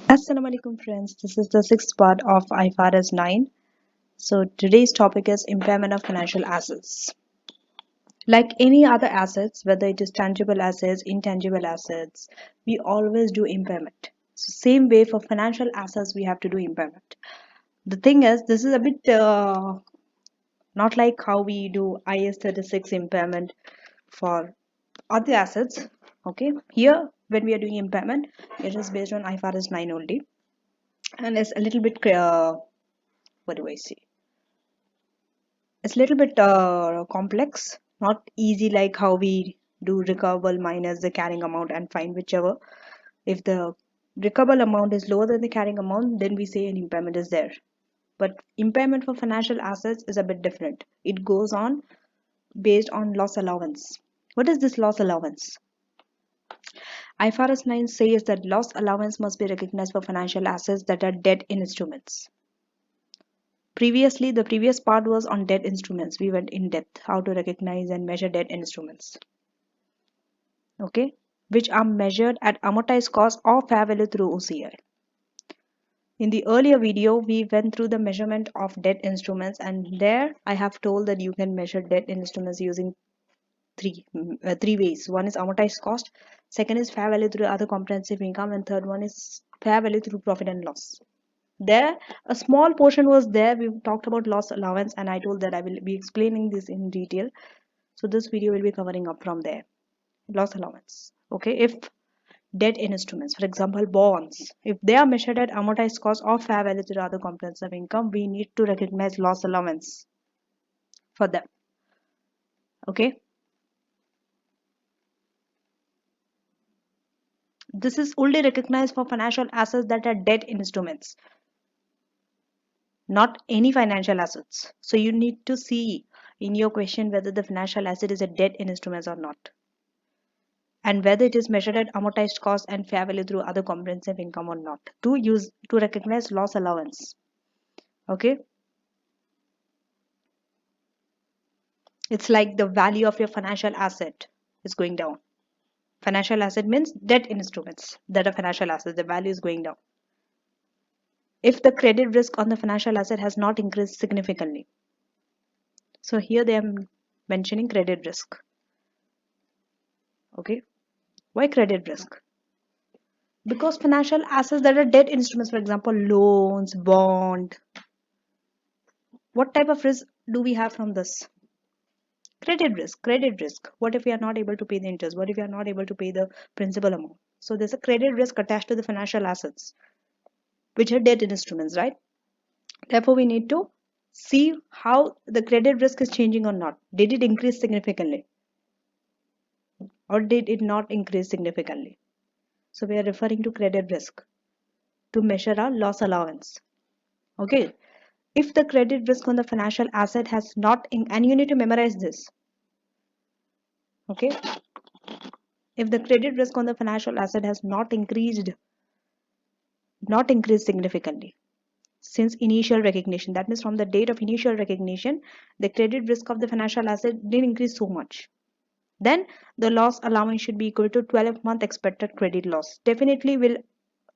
Assalamu alaikum friends, this is the sixth part of IFRS 9. So today's topic is impairment of financial assets. Like any other assets, whether it is tangible assets, intangible assets, we always do impairment. So same way for financial assets, we have to do impairment. The thing is, this is a bit not like how we do IS 36 impairment for other assets. Okay, here when we are doing impairment, it is based on IFRS 9 only, and it's a little bit what do I say? It's a little bit complex, not easy like how we do recoverable minus the carrying amount and find whichever. If the recoverable amount is lower than the carrying amount, then we say an impairment is there. But impairment for financial assets is a bit different. It goes on based on loss allowance. What is this loss allowance? IFRS 9 says that loss allowance must be recognized for financial assets that are debt instruments. Previously, the previous part was on debt instruments. We went in depth how to recognize and measure debt instruments. Okay, which are measured at amortized cost or fair value through OCI. In the earlier video, we went through the measurement of debt instruments, and there I have told that you can measure debt instruments using three ways. One is amortized cost, second is fair value through other comprehensive income, and third one is fair value through profit and loss. There a small portion was there. We talked about loss allowance, and I told that I will be explaining this in detail, so this video will be covering up from there. Loss allowance. Okay, if debt instruments, for example bonds, if they are measured at amortized cost or fair value to other comprehensive income, we need to recognize loss allowance for them. Okay, this is only recognized for financial assets that are debt instruments, not any financial assets. So you need to see in your question whether the financial asset is a debt instrument or not, and whether it is measured at amortized cost and fair value through other comprehensive income or not, to recognize loss allowance. Okay, it's like the value of your financial asset is going down. Financial asset means debt instruments that are financial assets, the value is going down if the credit risk on the financial asset has not increased significantly. So here they are mentioning credit risk. Okay, why credit risk? Because financial assets that are debt instruments, for example loans, bond, what type of risk do we have from this? Credit risk. What if we are not able to pay the interest? What if we are not able to pay the principal amount? So there's a credit risk attached to the financial assets, which are debt instruments, right? Therefore, we need to see how the credit risk is changing or not. Did it increase significantly? Or did it not increase significantly? So we are referring to credit risk to measure our loss allowance. Okay. If the credit risk on the financial asset has not, and you need to memorize this. Okay. If the credit risk on the financial asset has not increased significantly since initial recognition, that means from the date of initial recognition, the credit risk of the financial asset didn't increase so much, then the loss allowance should be equal to 12-month expected credit loss. Definitely will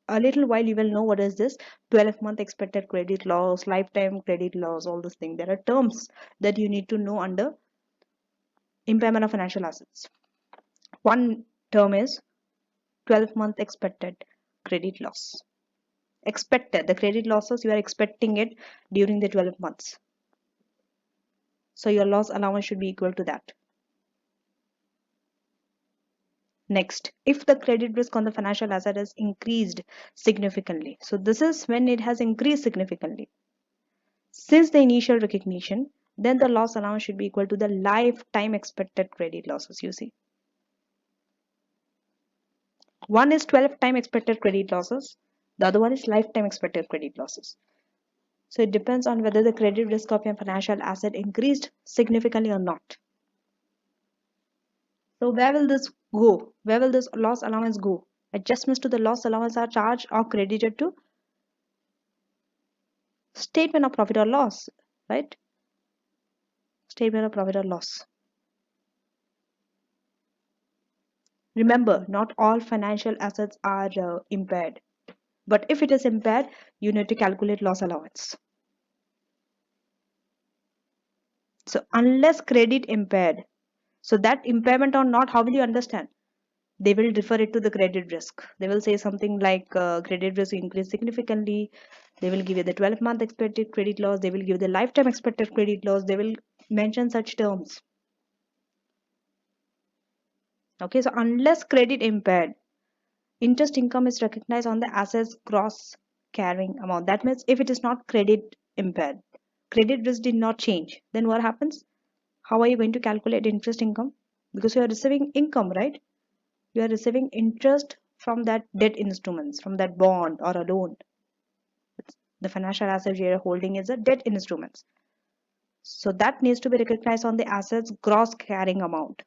a little while you will know what is this 12-month expected credit loss, lifetime credit loss, all those things. There are terms that you need to know under impairment of financial assets. One term is 12-month expected credit loss. Expected, the credit losses, you are expecting it during the 12 months, so your loss allowance should be equal to that. Next, if the credit risk on the financial asset has increased significantly, so this is when it has increased significantly since the initial recognition, then the loss allowance should be equal to the lifetime expected credit losses. You see, one is 12-time expected credit losses, the other one is lifetime expected credit losses. So it depends on whether the credit risk of your financial asset increased significantly or not. So where will this go? Where will this loss allowance go? Adjustments to the loss allowance are charged or credited to statement of profit or loss, right? Statement of profit or loss. Remember, not all financial assets are impaired. But if it is impaired, you need to calculate loss allowance. So unless credit impaired, so that impairment or not, how will you understand? They will refer it to the credit risk. They will say something like credit risk increased significantly. They will give you the 12-month expected credit loss. They will give the lifetime expected credit loss. They will mention such terms. Okay, so unless credit impaired, interest income is recognized on the asset's gross carrying amount. That means if it is not credit impaired, credit risk did not change, then what happens? How are you going to calculate interest income? Because you are receiving income, right? You are receiving interest from that debt instruments, from that bond or a loan. The financial asset you are holding is a debt instruments. So that needs to be recognized on the asset's gross carrying amount.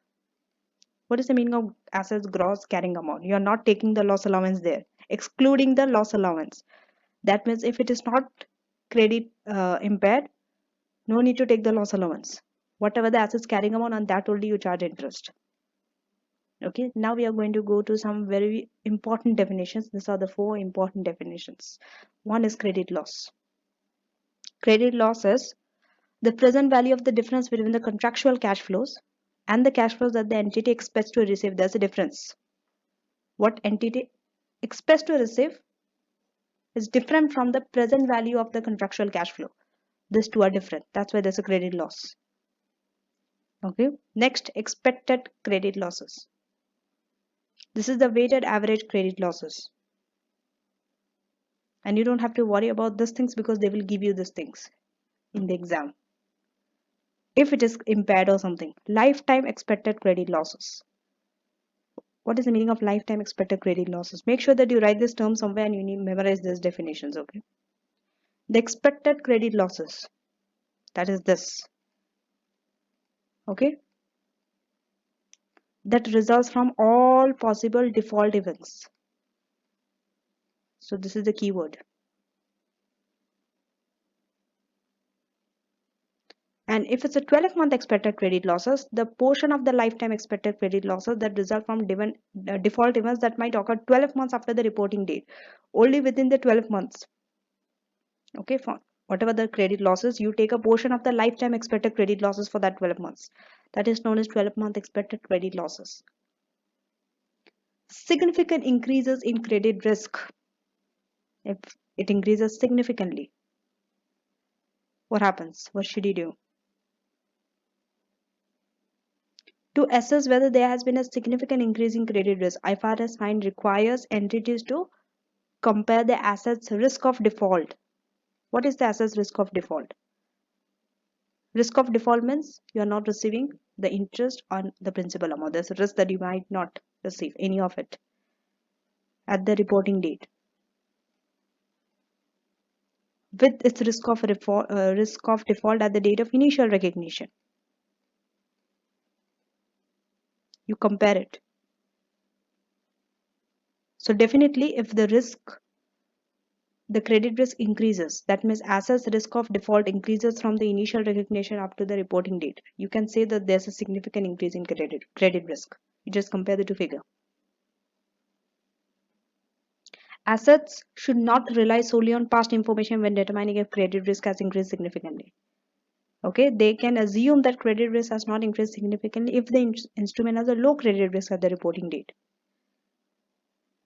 What is the meaning of assets gross carrying amount? You are not taking the loss allowance there, excluding the loss allowance. That means if it is not credit impaired, no need to take the loss allowance. Whatever the assets carrying amount, on that only you charge interest. Okay, now we are going to go to some very important definitions. These are the 4 important definitions. One is credit loss. Credit loss is the present value of the difference between the contractual cash flows and the cash flows that the entity expects to receive. There's a difference. What entity expects to receive is different from the present value of the contractual cash flow. These two are different. That's why there's a credit loss. Okay. Next, expected credit losses. This is the weighted average credit losses. And you don't have to worry about these things because they will give you these things in the exam. If it is impaired or something, lifetime expected credit losses. What is the meaning of lifetime expected credit losses? Make sure that you write this term somewhere and you need to memorize these definitions, okay? The expected credit losses, that is this, okay? That results from all possible default events. So this is the keyword. And if it's a 12-month expected credit losses, the portion of the lifetime expected credit losses that result from default events that might occur 12 months after the reporting date, only within the 12 months. Okay, for whatever the credit losses, you take a portion of the lifetime expected credit losses for that 12 months. That is known as 12-month expected credit losses. Significant increases in credit risk. If it increases significantly, what happens? What should you do? To assess whether there has been a significant increase in credit risk, IFRS 9 requires entities to compare the asset's risk of default. What is the asset's risk of default? Risk of default means you are not receiving the interest on the principal amount. There's a risk that you might not receive any of it at the reporting date. With its risk of default at the date of initial recognition. You compare it. So definitely if the credit risk increases, that means assets risk of default increases from the initial recognition up to the reporting date, you can say that there's a significant increase in credit risk. You just compare the two figures. Assets should not rely solely on past information when determining if credit risk has increased significantly. Okay, they can assume that credit risk has not increased significantly if the instrument has a low credit risk at the reporting date.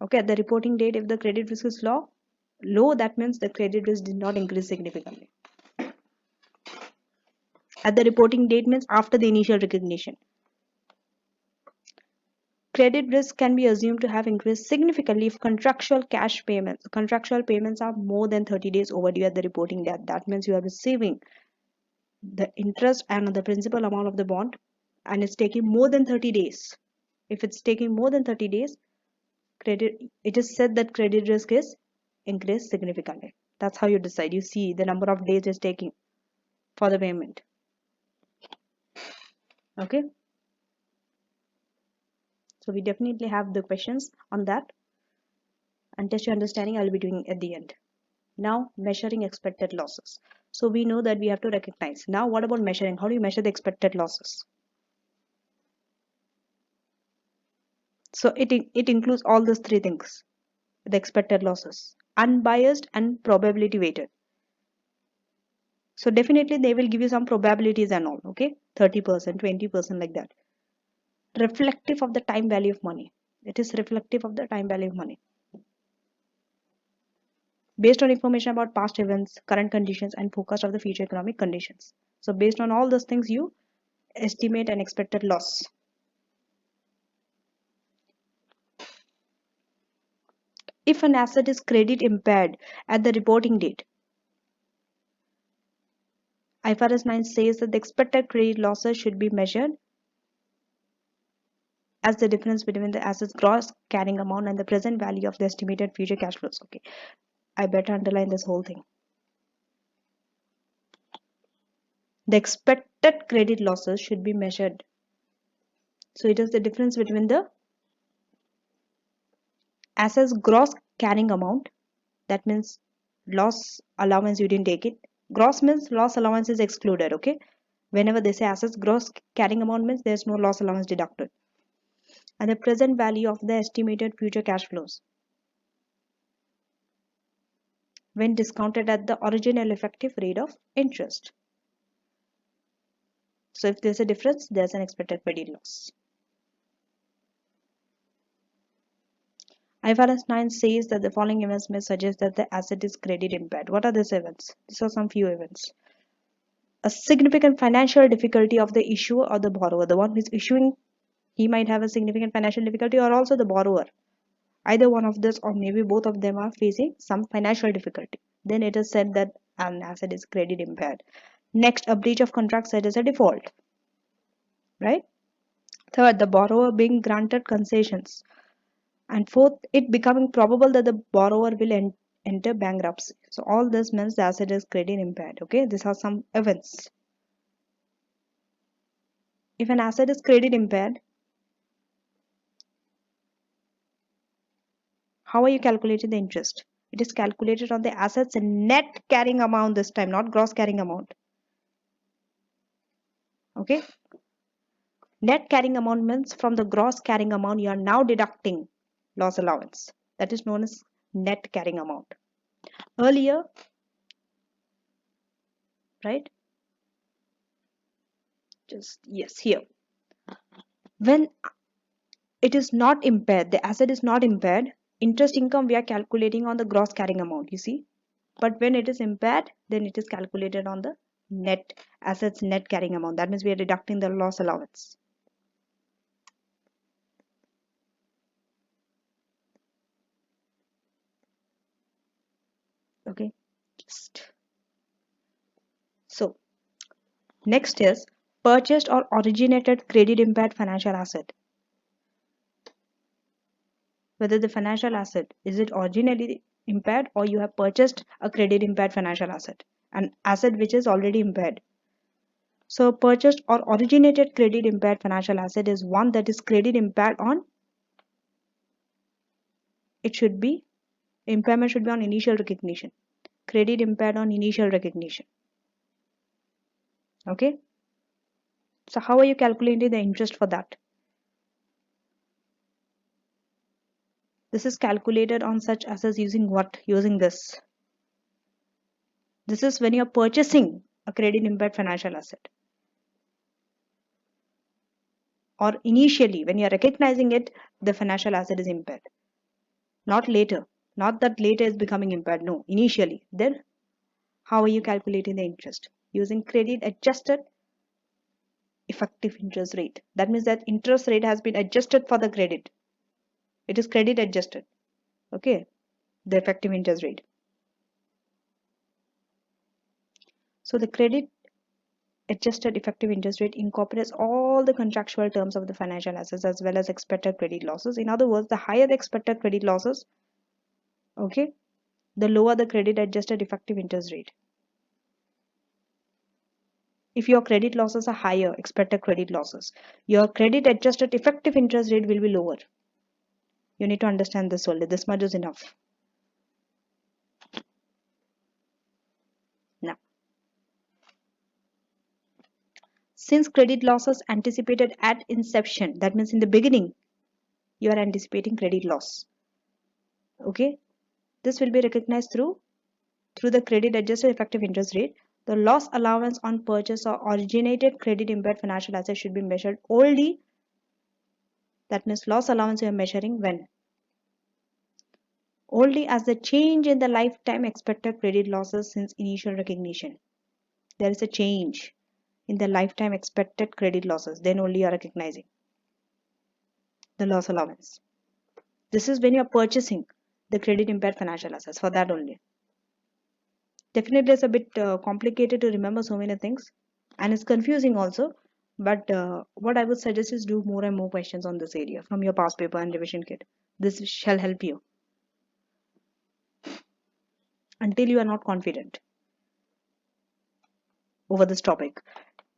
Okay, at the reporting date, if the credit risk is low, that means the credit risk did not increase significantly. At the reporting date means after the initial recognition. Credit risk can be assumed to have increased significantly if contractual payments are more than 30 days overdue at the reporting date. That means you are receiving the interest and the principal amount of the bond and it's taking more than 30 days. If it's taking more than 30 days, it is said that credit risk is increased significantly. That's how you decide. You see the number of days it's taking for the payment. Okay. So we definitely have the questions on that. And test your understanding I'll be doing at the end. Now measuring expected losses. So we know that we have to recognize. Now what about measuring? How do you measure the expected losses? So it includes all those 3 things. The expected losses. unbiased and probability weighted. So definitely they will give you some probabilities and all, okay? 30%, 20% like that. Reflective of the time value of money. It is reflective of the time value of money. Based on information about past events, current conditions, and forecast of the future economic conditions. So based on all those things, you estimate an expected loss. If an asset is credit impaired at the reporting date, IFRS 9 says that the expected credit losses should be measured as the difference between the asset's gross carrying amount and the present value of the estimated future cash flows. Okay, I better underline this whole thing. The expected credit losses should be measured. So it is the difference between the asset's gross carrying amount, that means loss allowance you didn't take it. Gross means loss allowance is excluded, okay? Whenever they say assets gross carrying amount means there's no loss allowance deducted. And the present value of the estimated future cash flows when discounted at the original effective rate of interest. So if there's a difference, there's an expected credit loss. IFRS 9 says that the following events may suggest that the asset is credit impaired. What are these events? These are some few events. A significant financial difficulty of the issuer or the borrower. The one who is issuing, he might have a significant financial difficulty, or also the borrower. Either one of this or maybe both of them are facing some financial difficulty. Then it is said that an asset is credit impaired. Next, a breach of contract set as a default. Right? Third, the borrower being granted concessions. And fourth, it becoming probable that the borrower will enter bankruptcy. So all this means the asset is credit impaired. Okay, these are some events. If an asset is credit impaired, how are you calculating the interest? It is calculated on the asset's net carrying amount this time, not gross carrying amount. Okay. Net carrying amount means from the gross carrying amount you are now deducting loss allowance. That is known as net carrying amount. Earlier, right? Just yes, here. When it is not impaired, the asset is not impaired, interest income we are calculating on the gross carrying amount, you see. But when it is impaired, then it is calculated on the net assets net carrying amount. That means we are deducting the loss allowance. Okay. So next is purchased or originated credit impaired financial asset. Whether the financial asset, is it originally impaired or you have purchased a credit impaired financial asset, an asset which is already impaired. So purchased or originated credit impaired financial asset is one that is credit impaired on, it should be, impairment should be on initial recognition. Credit impaired on initial recognition. Okay. So how are you calculating the interest for that? This is calculated on such assets using what? Using this. This is when you are purchasing a credit impaired financial asset. Or initially, when you are recognizing it, the financial asset is impaired. Not later. Not that later is becoming impaired. No, initially. Then how are you calculating the interest? Using credit adjusted effective interest rate. That means that interest rate has been adjusted for the credit. It is credit adjusted. Okay. The effective interest rate. So the credit adjusted effective interest rate incorporates all the contractual terms of the financial assets as well as expected credit losses. In other words, the higher the expected credit losses, okay, the lower the credit adjusted effective interest rate. If your credit losses are higher, expected credit losses, your credit adjusted effective interest rate will be lower. You need to understand this only. This much is enough. Now, since credit losses anticipated at inception, that means in the beginning, you are anticipating credit loss. Okay. This will be recognized through the credit adjusted effective interest rate. The loss allowance on purchase or originated credit impaired financial assets should be measured only. That means loss allowance you are measuring when? Only as the change in the lifetime expected credit losses since initial recognition. There is a change in the lifetime expected credit losses, then only you are recognizing the loss allowance. This is when you are purchasing the credit impaired financial assets, for that only. Definitely it's a bit complicated to remember so many things, and it's confusing also, but what I would suggest is do more and more questions on this area from your past paper and revision kit. This shall help you until you are not confident over this topic.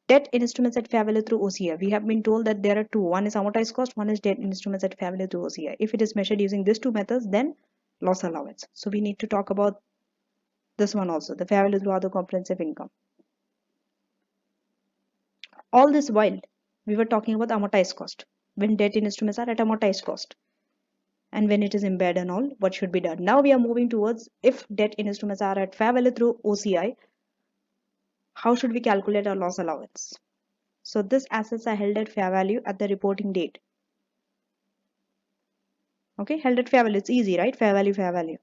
Debt instruments at fair value through OCI. We have been told that there are two. One is amortized cost, one is debt instruments at fair value through OCI. If it is measured using these two methods, then loss allowance. So we need to talk about this one also, the fair value through other comprehensive income. All this while, we were talking about amortized cost. When debt instruments are at amortized cost. And when it is impaired and all, what should be done? Now we are moving towards if debt instruments are at fair value through OCI, how should we calculate our loss allowance? So these assets are held at fair value at the reporting date. Okay, held at fair value, it's easy, right? Fair value, fair value.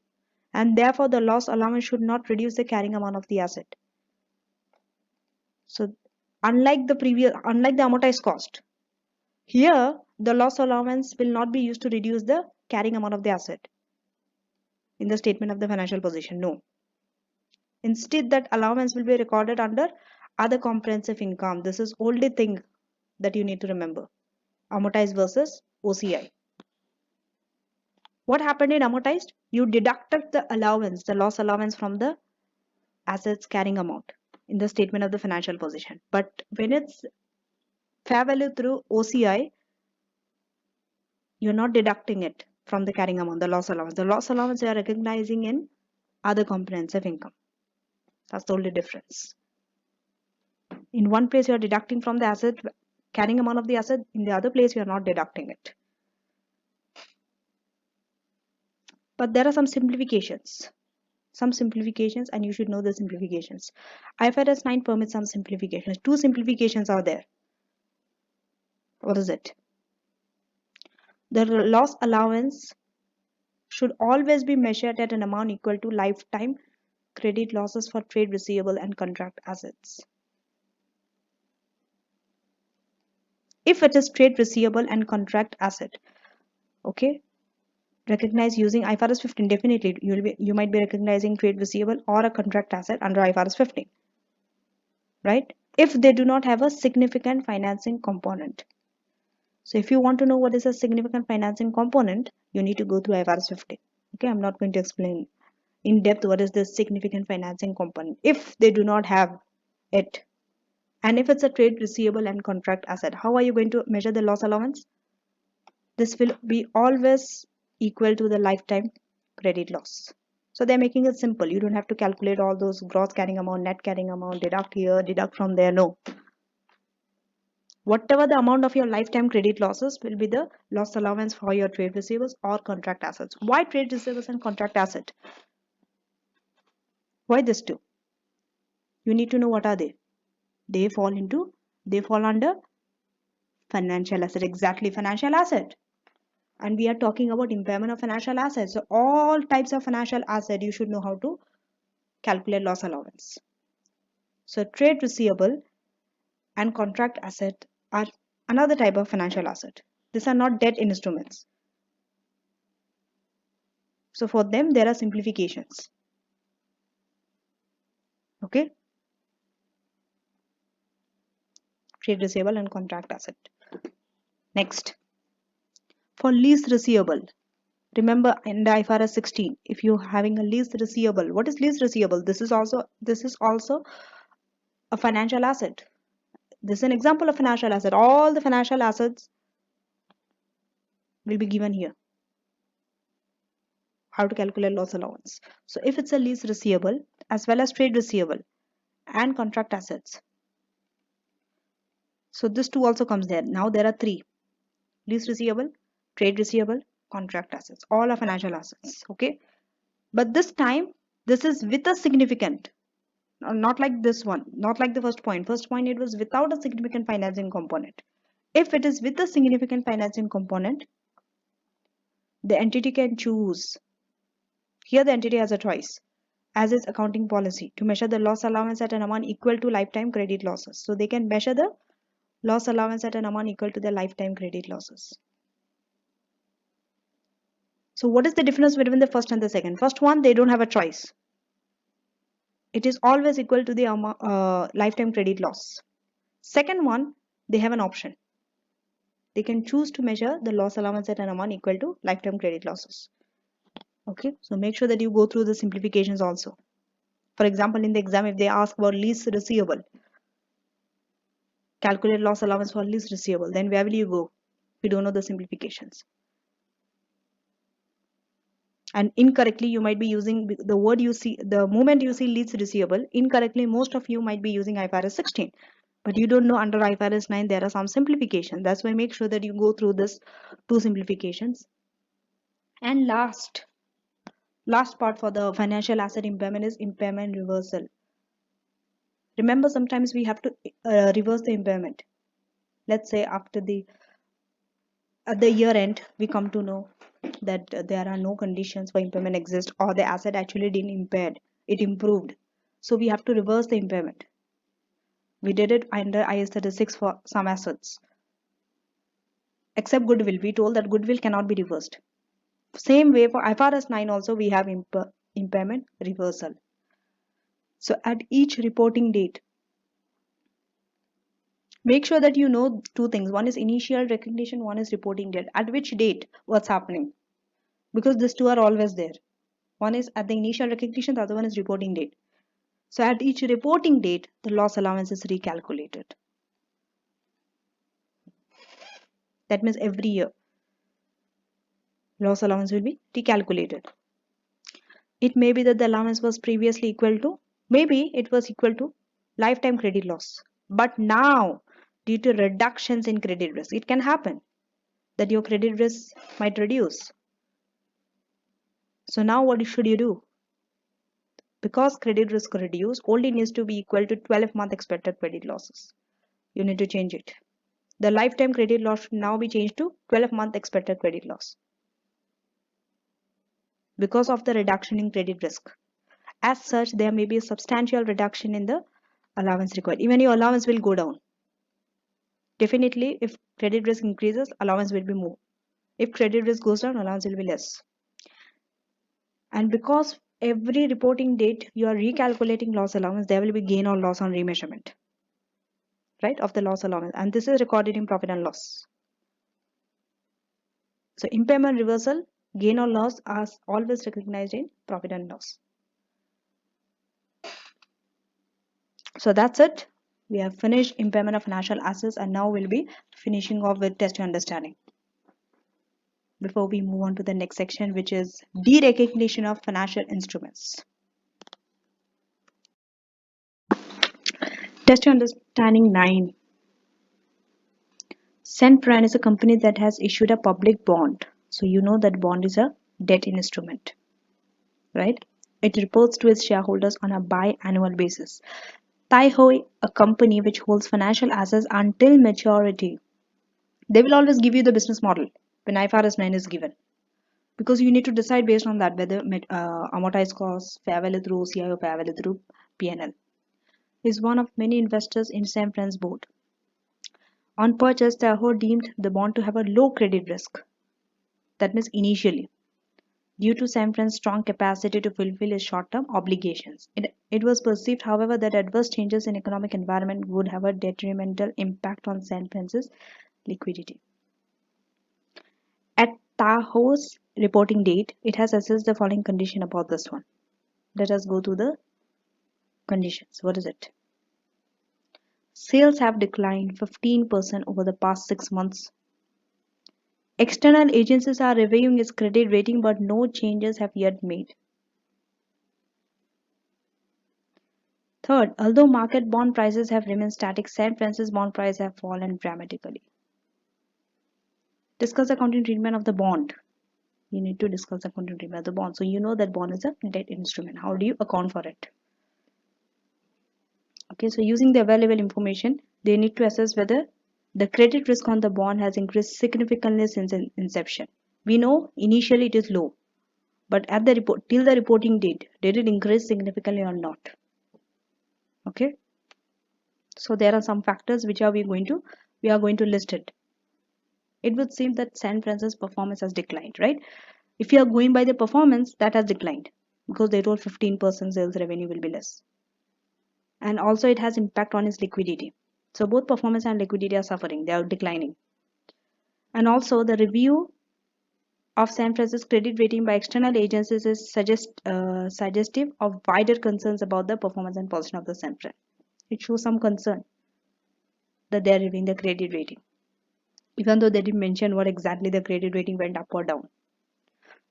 And therefore the loss allowance should not reduce the carrying amount of the asset. So unlike the amortized cost, here the loss allowance will not be used to reduce the carrying amount of the asset in the statement of the financial position. No. Instead, that allowance will be recorded under other comprehensive income. This is only thing that you need to remember. Amortized versus OCI. What happened in amortized? You deducted the allowance, the loss allowance from the assets carrying amount in the statement of the financial position. But when it's fair value through OCI, you're not deducting it from the carrying amount, the loss allowance. The loss allowance you are recognizing in other comprehensive income. That's the only difference. In one place you are deducting from the asset carrying amount of the asset, in the other place you are not deducting it. But there are some simplifications. And you should know the simplifications. IFRS 9 permits some simplifications. Two simplifications are there. What is it? The loss allowance should always be measured at an amount equal to lifetime credit losses for trade receivable and contract assets. If it is trade receivable and contract asset, okay, recognize using IFRS 15. Definitely you might be recognizing trade receivable or a contract asset under IFRS 15, right? If they do not have a significant financing component. So if you want to know what is a significant financing component, you need to go through IFRS 15. Okay, I'm not going to explain in depth what is the significant financing component. If they do not have it, and if it's a trade receivable and contract asset, how are you going to measure the loss allowance? This will be always equal to the lifetime credit loss. So they're making it simple. You don't have to calculate all those gross carrying amount, net carrying amount, deduct here, deduct from there. No. Whatever the amount of your lifetime credit losses will be the loss allowance for your trade receivables or contract assets. Why trade receivables and contract asset? Why this two? You need to know what are they. They fall under financial asset. Exactly, financial asset. And we are talking about impairment of financial assets. So all types of financial asset, you should know how to calculate loss allowance. So trade receivable and contract asset are another type of financial asset. These are not debt instruments. So for them, there are simplifications. Okay. Trade receivable and contract asset. Next. For lease receivable. Remember in the IFRS 16, if you're having a lease receivable, what is lease receivable? This is also a financial asset. This is an example of financial asset. All the financial assets will be given here. How to calculate loss allowance. So if it's a lease receivable as well as trade receivable and contract assets. So this two also comes there. Now there are three. Lease receivable, trade receivable, contract assets. All are financial assets. Okay. But this time, this is with a significant, not like this one, not like the first point. First point, it was without a significant financing component. If it is with a significant financing component, the entity can choose. Here, the entity has a choice, as its accounting policy, to measure the loss allowance at an amount equal to lifetime credit losses. So they can measure the loss allowance at an amount equal to the lifetime credit losses. So what is the difference between the first and the second? First one, they don't have a choice. It is always equal to the lifetime credit loss. Second one, they have an option. They can choose to measure the loss allowance at an amount equal to lifetime credit losses. Okay, so make sure that you go through the simplifications also. For example, in the exam, if they ask about lease receivable, calculate loss allowance for lease receivable, then where will you go? We don't know the simplifications. And incorrectly, you might be using the word you see, the moment you see lease receivable, incorrectly, most of you might be using IFRS 16. But you don't know under IFRS 9, there are some simplifications. That's why make sure that you go through this two simplifications. And last part for the financial asset impairment is impairment reversal. Remember, sometimes we have to reverse the impairment. Let's say after at the year end, we come to know that there are no conditions for impairment exist, or the asset actually didn't impaired, it improved. So we have to reverse the impairment. We did it under IS 36 for some assets. Except goodwill, we told that goodwill cannot be reversed. Same way for IFRS 9 also we have impairment reversal. So at each reporting date, make sure that you know two things. One is initial recognition, one is reporting date. At which date what's happening? Because these two are always there. One is at the initial recognition, the other one is reporting date. So at each reporting date, the loss allowance is recalculated. That means every year, loss allowance will be recalculated. It may be that the allowance was previously equal to, maybe it was equal to lifetime credit loss. But now, due to reductions in credit risk, it can happen that your credit risk might reduce. So now what should you do? Because credit risk reduced, only needs to be equal to 12-month expected credit losses. You need to change it. The lifetime credit loss should now be changed to 12-month expected credit loss because of the reduction in credit risk. As such, there may be a substantial reduction in the allowance required. Even your allowance will go down. Definitely, if credit risk increases, allowance will be more. If credit risk goes down, allowance will be less. And because every reporting date you are recalculating loss allowance, there will be gain or loss on remeasurement, right, of the loss allowance, and this is recorded in profit and loss. So impairment reversal, gain or loss are always recognized in profit and loss. So that's it. We have finished impairment of financial assets, and now we'll be finishing off with test your understanding before we move on to the next section, which is derecognition of financial instruments. Test your understanding 9. Centran is a company that has issued a public bond. So you know that bond is a debt instrument, right? It reports to its shareholders on a biannual basis. Taiho, a company which holds financial assets until maturity, they will always give you the business model when IFRS 9 is given, because you need to decide based on that whether amortized costs, fair value through CIO, fair value through PNL. Is one of many investors in Centran's board. On purchase, Taiho deemed the bond to have a low credit risk. That means initially, due to Centran's strong capacity to fulfill its short-term obligations. It was perceived, however, that adverse changes in economic environment would have a detrimental impact on Centran's liquidity. At Taiho's reporting date, it has assessed the following condition about this one. Let us go to the conditions. What is it? Sales have declined 15% over the past 6 months. External agencies are reviewing its credit rating, but no changes have yet made. Third, although market bond prices have remained static, San Francisco bond prices have fallen dramatically. Discuss accounting treatment of the bond. You need to discuss the accounting treatment of the bond. So you know that bond is a debt instrument. How do you account for it? Okay, so using the available information, they need to assess whether the credit risk on the bond has increased significantly since inception. We know initially it is low, but at the report till the reporting date, did it increase significantly or not? Okay, so there are some factors which are we are going to list it. It would seem that San Francisco's performance has declined, right? If you are going by the performance, that has declined because they told 15% sales revenue will be less. And also it has impact on its liquidity. So both performance and liquidity are suffering, they are declining. And also the review of San Francisco's credit rating by external agencies is suggestive of wider concerns about the performance and position of the San Fran. It shows some concern that they are reviewing the credit rating, even though they didn't mention what exactly the credit rating went up or down.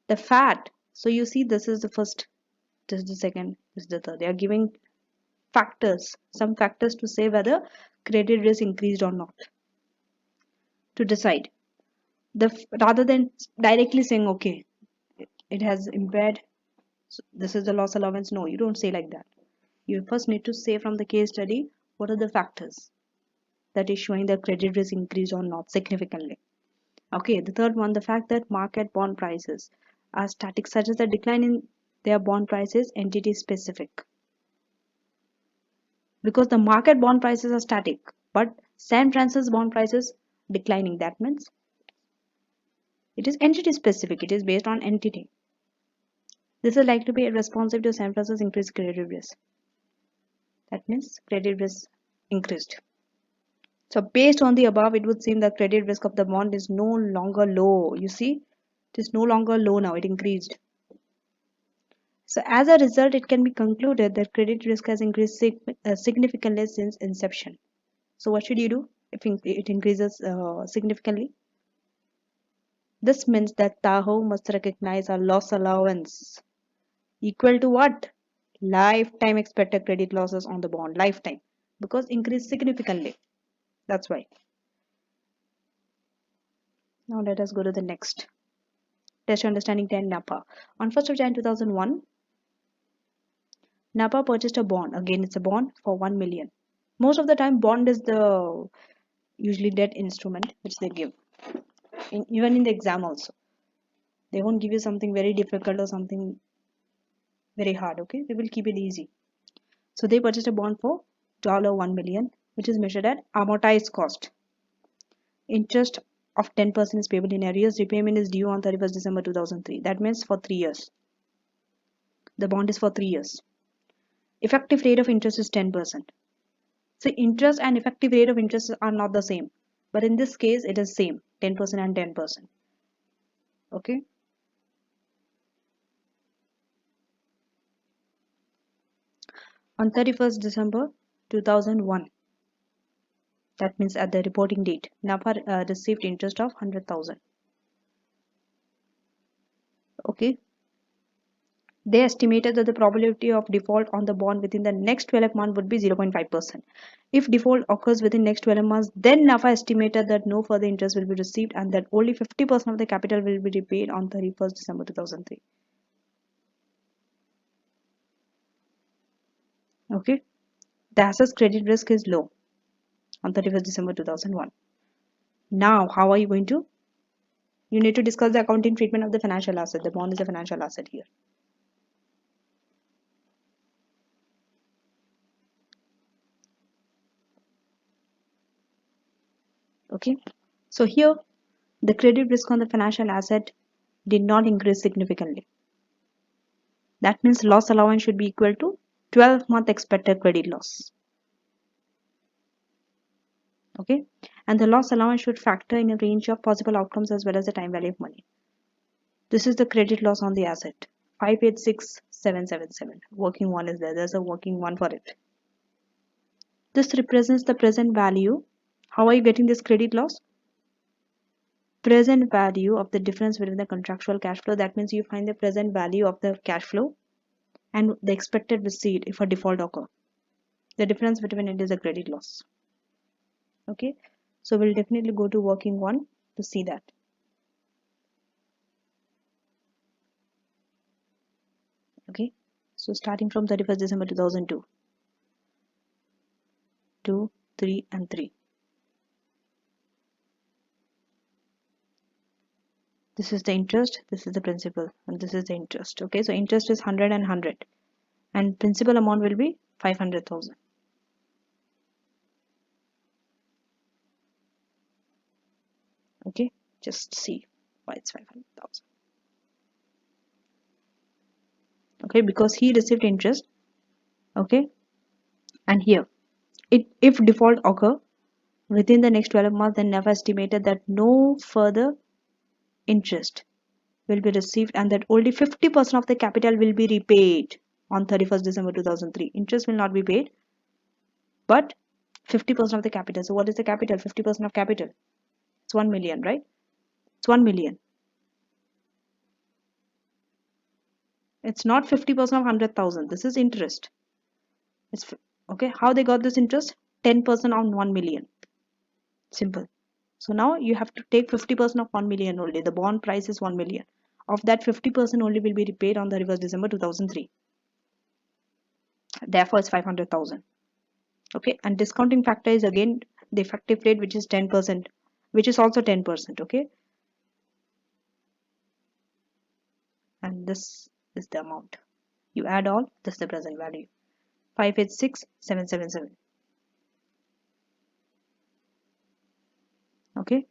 The fact, so you see this is the first, this is the second, this is the third. They are giving factors, some factors to say whether credit risk increased or not, to decide. Rather than directly saying, okay, it has impaired, so this is the loss allowance. No, you don't say like that. You first need to say from the case study what are the factors that is showing the credit risk increased or not significantly. Okay, the third one, the fact that market bond prices are static, such as the decline in their bond prices entity specific. Because the market bond prices are static, but San Francisco bond prices declining. That means it is entity specific. It is based on entity. This is likely to be responsive to San Francisco's increased credit risk. That means credit risk increased. So based on the above, it would seem the credit risk of the bond is no longer low. You see, it is no longer low now. It increased. So as a result, it can be concluded that credit risk has increased significantly since inception. So what should you do if it increases significantly? This means that Tahoe must recognize a loss allowance equal to what? Lifetime expected credit losses on the bond. Lifetime. Because increased significantly. That's why. Now let us go to the next. Test Understanding 10 NAPA. On 1st of January 2001, NAPA purchased a bond. Again, it's a bond for 1 million. Most of the time, bond is the usually debt instrument which they give. Even in the exam also. They won't give you something very difficult or something very hard, okay? They will keep it easy. So they purchased a bond for $1 million, which is measured at amortized cost. Interest of 10% is payable in arrears. Repayment is due on 31st December 2003. That means for 3 years. The bond is for 3 years. Effective rate of interest is 10%. So interest and effective rate of interest are not the same. But in this case, it is same. 10% and 10%. Okay. On 31st December 2001, that means at the reporting date, NAPA received interest of 100,000. Okay. They estimated that the probability of default on the bond within the next 12 months would be 0.5%. If default occurs within next 12 months, then NAPA estimated that no further interest will be received and that only 50% of the capital will be repaid on 31st December 2003. Okay. The asset's credit risk is low on 31st December 2001. Now, how are you going to? You need to discuss the accounting treatment of the financial asset. The bond is a financial asset here. Okay. So here, the credit risk on the financial asset did not increase significantly. That means loss allowance should be equal to 12-month expected credit loss. Okay. And the loss allowance should factor in a range of possible outcomes as well as the time value of money. This is the credit loss on the asset. 586777. Working one is there. There's a working one for it. This represents the present value. How are you getting this credit loss? Present value of the difference between the contractual cash flow. That means you find the present value of the cash flow and the expected receipt if a default occur. The difference between it is a credit loss. Okay, so we'll definitely go to working one to see that. Okay, so starting from 31st December 2002, 2, 3 and 3. This is the interest, this is the principal, and this is the interest. Okay, so interest is 100 and 100, and principal amount will be 500,000. Okay, just see why it's 500,000. Okay, because he received interest. Okay, and here, if default occur within the next 12 months, then never estimated that no further interest will be received and that only 50% of the capital will be repaid on 31st December 2003. Interest will not be paid, but 50% of the capital. So what is the capital? 50% of capital. It's 1 million, right? It's 1 million. It's not 50% of 100,000. This is interest. It's okay. How they got this interest? 10% on 1 million. Simple. So now you have to take 50% of 1 million only. The bond price is 1 million. Of that, 50% only will be repaid on the 31st December 2003. Therefore, it's 500,000. Okay, and discounting factor is again the effective rate, which is 10%, which is also 10%. Okay, and this is the amount. You add all, this is the present value. 586,777. Okay,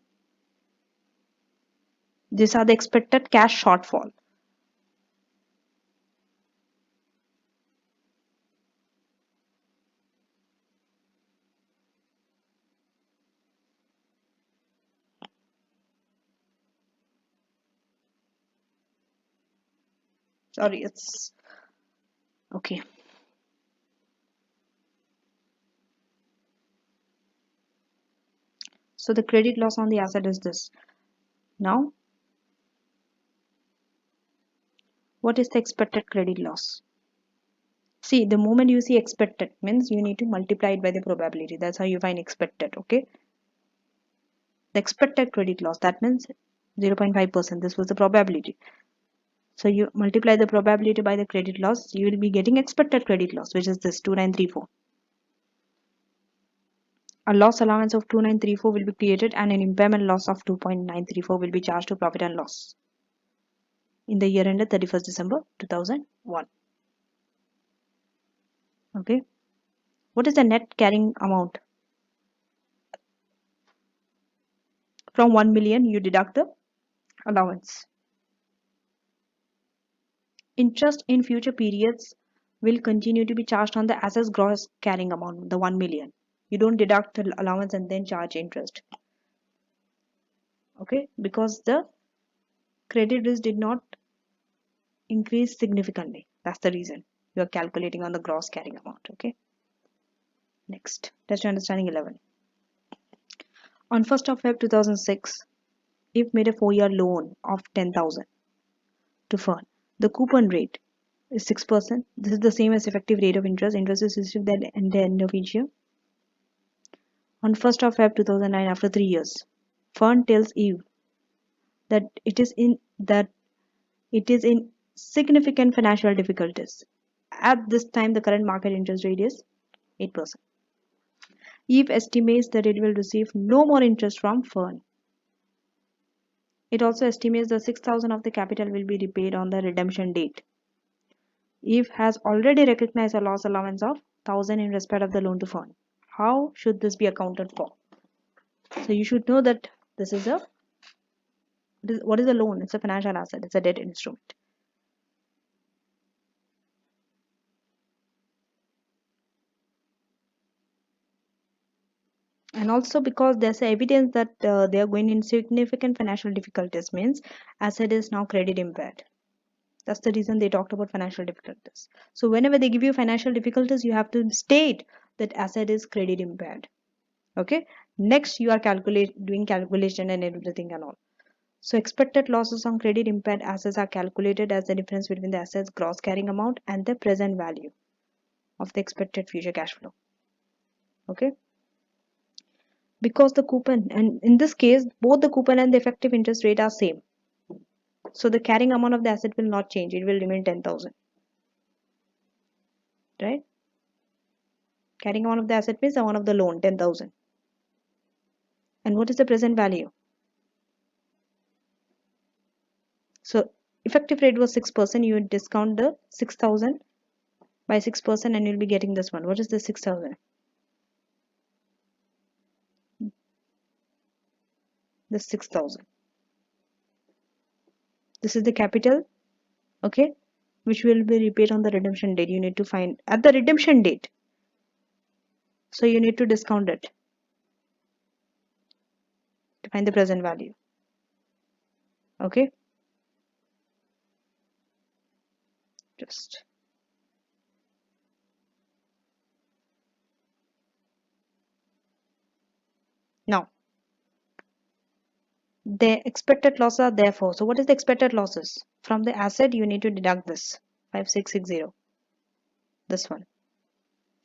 these are the expected cash shortfall. Sorry, it's okay. So the credit loss on the asset is this. Now, what is the expected credit loss? See, the moment you see expected means you need to multiply it by the probability. That's how you find expected. Okay, the expected credit loss, that means 0.5%. This was the probability. So you multiply the probability by the credit loss, you will be getting expected credit loss, which is this 2934. A loss allowance of 2934 will be created and an impairment loss of 2.934 will be charged to profit and loss in the year ended 31st December 2001. Okay, what is the net carrying amount? From 1 million you deduct the allowance. Interest in future periods will continue to be charged on the assets gross carrying amount, the 1 million. You don't deduct the allowance and then charge interest. Okay, because the credit risk did not increase significantly. That's the reason you are calculating on the gross carrying amount. Okay, next, test your understanding 11. On 1st of Feb 2006, if made a 4-year loan of 10,000 to fund, the coupon rate is 6%. This is the same as effective rate of interest. Interest is received at the end of each year. On 1st of Feb 2009, after 3 years, fund tells Eve that it is in significant financial difficulties. At this time, the current market interest rate is 8%. Eve estimates that it will receive no more interest from Fern. It also estimates that 6,000 of the capital will be repaid on the redemption date. Eve has already recognized a loss allowance of 1,000 in respect of the loan to Fern. How should this be accounted for? So you should know that this is what is a loan? It's a financial asset. It's a debt instrument. And also because there's evidence that they are going in significant financial difficulties, means asset is now credit impaired. That's the reason they talked about financial difficulties. So whenever they give you financial difficulties, you have to state that asset is credit impaired. Okay, next you are doing calculation and everything and all. So expected losses on credit impaired assets are calculated as the difference between the assets gross carrying amount and the present value of the expected future cash flow. Okay, because the coupon, and in this case both the coupon and the effective interest rate are same, so the carrying amount of the asset will not change. It will remain 10,000. right? Carrying amount of the asset means the amount of the loan, 10,000. And what is the present value? So effective rate was 6%. You would discount the 6,000 by 6% and you'll be getting this one. What is the 6,000? The 6,000. This is the capital, okay, which will be repaid on the redemption date. You need to find at the redemption date. So you need to discount it to find the present value. Okay. Just now the expected losses are therefore. So what is the expected losses? From the asset you need to deduct this 5660, this one,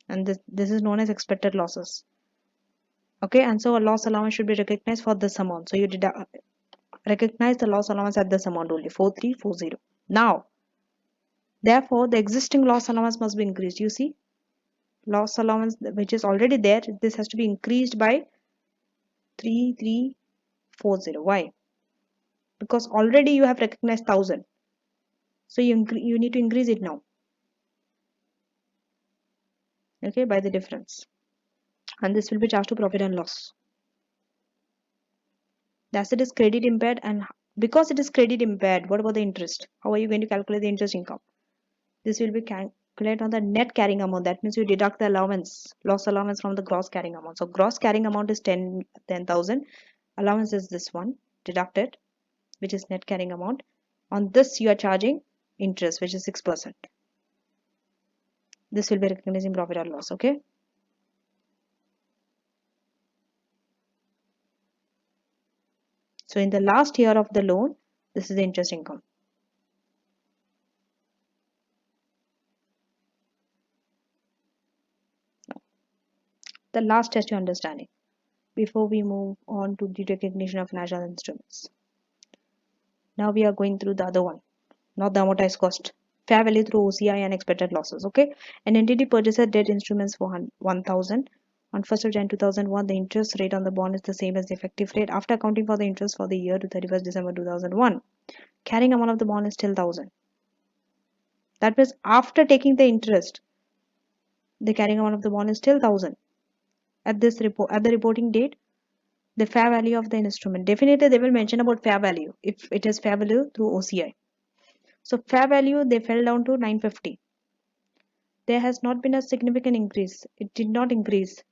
and this is known as expected losses. Okay, and so a loss allowance should be recognized for this amount. So you recognize the loss allowance at this amount only, 4340. Now therefore the existing loss allowance must be increased. You see, loss allowance which is already there, this has to be increased by 3340. Why? Because already you have recognized 1000, so you need to increase it now, okay, by the difference, and this will be charged to profit and loss. The asset is credit impaired, and because it is credit impaired, what about the interest? How are you going to calculate the interest income? This will be calculated on the net carrying amount. That means you deduct the allowance, loss allowance from the gross carrying amount. So gross carrying amount is 10,000. Allowance is this one, deducted, which is net carrying amount. On this you are charging interest, which is 6%. This will be recognized in profit or loss, okay? So in the last year of the loan, this is the interest income. The last test you're understanding before we move on to the recognition of financial instruments. Now we are going through the other one, not the amortized cost. Fair value through OCI and expected losses, okay? An entity purchases debt instruments for 1,000. On 1st of January 2001, the interest rate on the bond is the same as the effective rate after accounting for the interest for the year to 31st December 2001. Carrying amount of the bond is still 1,000. That means after taking the interest, the carrying amount of the bond is still 1,000. At the reporting date, the fair value of the instrument. Definitely they will mention about fair value if it is fair value through OCI. So fair value, they fell down to 950. There has not been a significant increase. It did not increase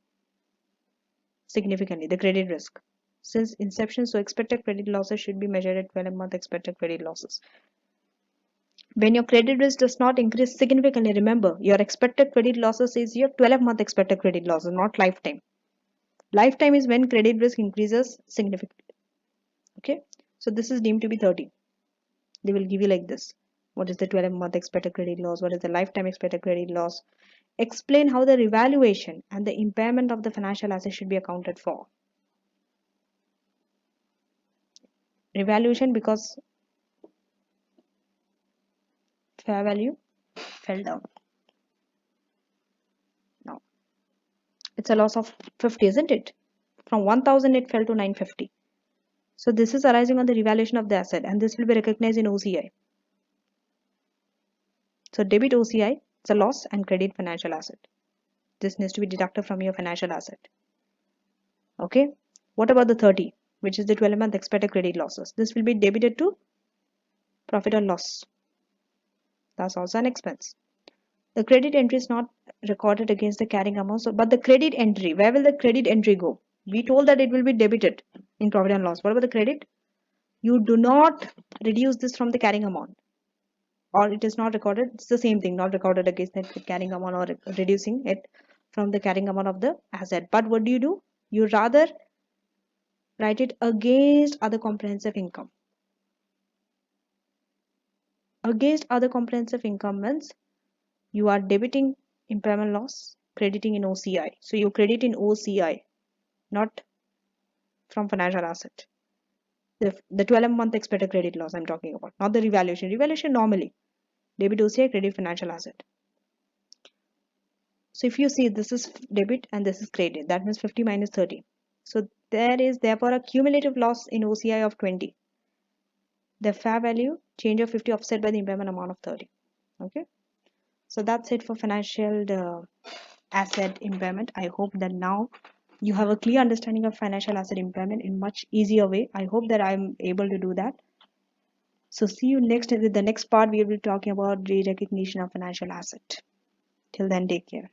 significantly, the credit risk. Since inception, so expected credit losses should be measured at 12-month expected credit losses. When your credit risk does not increase significantly, remember, your expected credit losses is your 12-month expected credit losses, not lifetime. Lifetime is when credit risk increases significantly. Okay, so this is deemed to be 30. They will give you like this. What is the 12-month expected credit loss? What is the lifetime expected credit loss? Explain how the revaluation and the impairment of the financial asset should be accounted for. Revaluation because fair value fell down. Now it's a loss of 50, isn't it? From 1,000 it fell to 950. So this is arising on the revaluation of the asset, and this will be recognized in OCI. So debit OCI, it's a loss, and credit financial asset. This needs to be deducted from your financial asset. Okay. What about the 30, which is the 12-month expected credit losses? This will be debited to profit or loss. That's also an expense. The credit entry is not recorded against the carrying amount, but the credit entry, where will the credit entry go? We told that it will be debited in profit and loss. What about the credit? You do not reduce this from the carrying amount, or it is not recorded. It's the same thing, not recorded against the carrying amount or reducing it from the carrying amount of the asset. But what do? You rather write it against other comprehensive income. Against other comprehensive income means you are debiting impairment loss, crediting in OCI. So you credit in OCI, not from financial asset. The 12-month expected credit loss I'm talking about, not the revaluation. Revaluation normally, debit OCI, credit financial asset. So if you see this is debit and this is credit, that means 50 minus 30. So there is therefore a cumulative loss in OCI of 20. The fair value change of 50 offset by the impairment amount of 30. Okay. So that's it for financial asset impairment. I hope that now you have a clear understanding of financial asset impairment in much easier way. I hope that I'm able to do that. So see you next in the next part. We will be talking about the recognition of financial asset. Till then, take care.